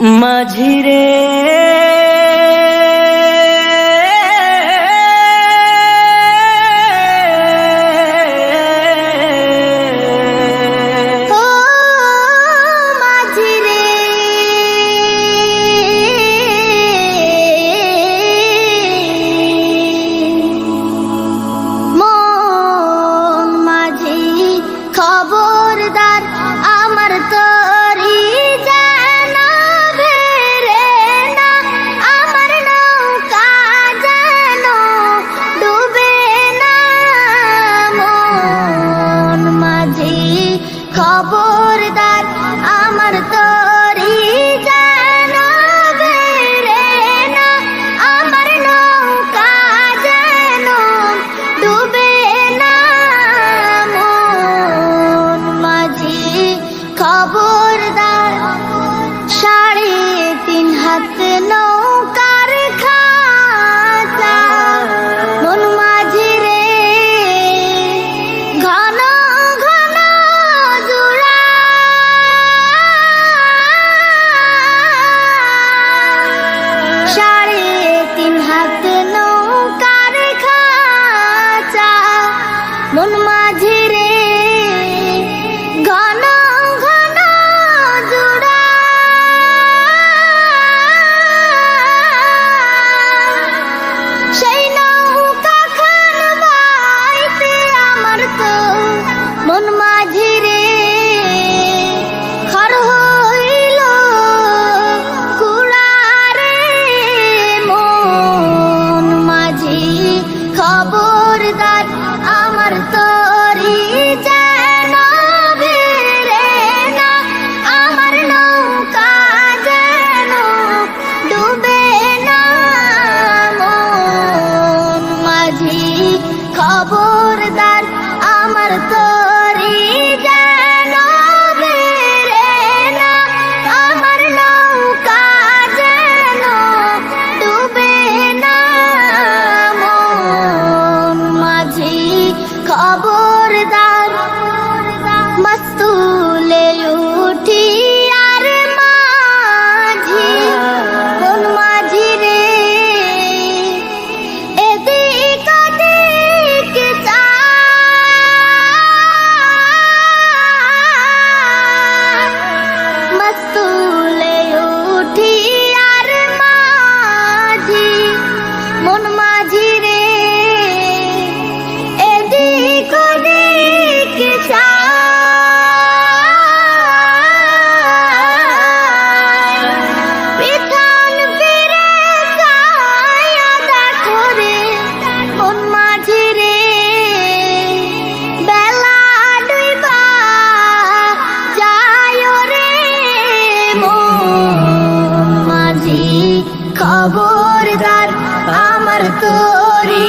মাঝিরে খবরদার আমার তরি যেন বেরে না, আমার নৌকা যেন ডুবে না। মন মাঝি খবরদার আমার তরি যেন বেরে না, আমার নৌকা যেন ডুবে না। খবরদার 3.5 হাত নৌকার খাঁচা, মন মাঝি রে ঘন ঘন জোড়া। 3.5 হাত নৌকার খাঁচা, মন মাঝি রে ঘন মন মাঝি রে খর হইল কুড়ারে। মন মাঝি খবরদার আমার তরি যেন বেরে না, আমার নৌকা যেন ডুবে না। মন মাঝি খবরদার আমার তরি যেন বেরে না, আমার নৌকা যেন ডুবে না। মন মাঝি খবরদার মস্তুলে উঠি আর মাঝি, মন মাঝি রে এদিক ওদিক মস্তুলে উঠি আর মাঝি, মন মাঝি রে এদিক ওদিক পিছন ফিরে চায়া দেখো রে, মন মাঝি রে বেলা ডুইবা যায় রে। মন মাঝি খবরদার আমার তরি